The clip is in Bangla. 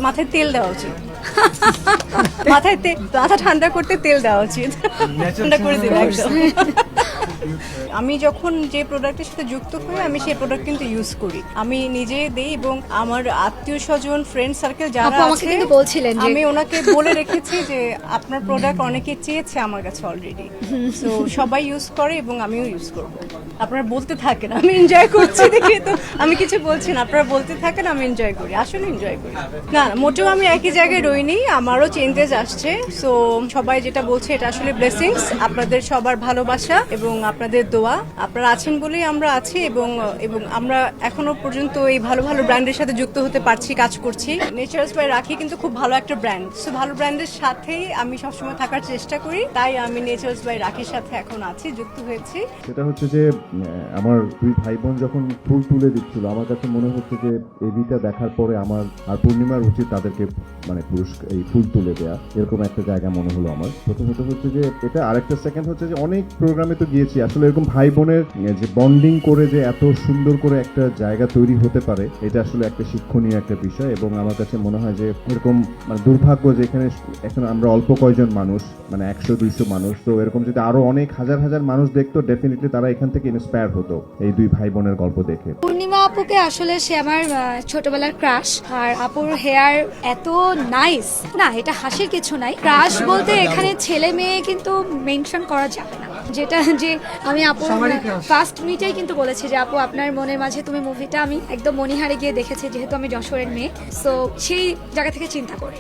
মাথায় তেল দেওয়া উচিত, মাথা ঠান্ডা করতে তেল দেওয়া উচিত, ঠান্ডা করে দেবে একদম। আমি যখন যে প্রোডাক্টের সাথে যুক্ত হই আমি সেই প্রোডাক্ট কিন্তু ইউজ করি, আমি নিজে দেই এবং আমার আত্মীয় স্বজন ফ্রেন্ড সার্কেল যারা আছে আমি ওনাকে বলে রেখেছি যে আপনার প্রোডাক্ট অনেকে চেয়েছে আমার কাছে অলরেডি, তো সবাই ইউজ করে এবং আমিও ইউজ করব। আপনারা বলতে থাকেন, আমি এনজয় করছি দেখে তো আমি কিছু বলছি না, আপনারা বলতে থাকেন, আমি এনজয় করি, আসলে এনজয় করি। না মোটেও আমি একই জায়গায় রইনি, আমারও চেঞ্জেস আসছে। সো সবাই যেটা বলছে এটা আসলে ব্লেসিংস, আপনাদের সবার ভালোবাসা এবং আপনাদের দোয়া, আপনারা আছেন বলেই আমরা আছি এবং এবং আমরা এখনো পর্যন্ত এই ভালো ভালো ব্র্যান্ডের সাথে যুক্ত হতে পারছি, কাজ করছি। নেচারালস বাই রাখি কিন্তু খুব ভালো একটা ব্র্যান্ড, সো ভালো ব্র্যান্ডের সাথেই আমি সবসময় থাকার চেষ্টা করি, তাই আমি নেচারালস বাই রাখির সাথে এখন আছি, যুক্ত হয়েছি। সেটা হচ্ছে যে আমার দুই ভাই বোন যখন ফুল তুলে দিচ্ছিল আমার কাছে মনে হচ্ছে যে এবিটা দেখার পরে আমার আর পূর্ণিমার উচিত তাদেরকে মানে পুরস্কার এই ফুল তুলে দেয়া, এরকম একটা জায়গা মনে হলো আমার। প্রথমত হচ্ছে যে এটা, আরেকটা সেকেন্ড হচ্ছে যে অনেক প্রোগ্রামে তো গিয়েছি, আসলে এরকম ভাই বোনের যে বন্ডিং করে যে এত সুন্দর করে একটা জায়গা তৈরি হতে পারে এটা আসলে একটা শিক্ষণীয় একটা বিষয়। এবং আমার কাছে মনে হয় যে এরকম মানে দুর্ভাগ্য যেখানে এখন আমরা অল্প কয়জন মানুষ, মানে 100-200 মানুষ, তো এরকম যদি আরো অনেক হাজার হাজার মানুষ দেখতো ডেফিনেটলি তারা এখান থেকে ইন্সপায়ার হতো এই দুই ভাই বোনের গল্প দেখে। পূর্ণিমা আপুকে আসলে সে আমার ছোটবেলার ক্রাশ, আর আপুর হেয়ার এত নাইস, না এটা হাসির কিছু নাই। ক্রাশ বলতে এখানে ছেলে মেয়ে কিন্তু মেনশন করা যাবে না, যেটা যে আমি আপুর ফার্স্ট মিটেই কিন্তু বলেছি যে আপু আপনার মনের মাঝে তুমি মুভিটা আমি একদম মনিহারে গিয়ে দেখেছি, যেহেতু আমি যশোরের মেয়ে, সো সেই জায়গা থেকে চিন্তা করি।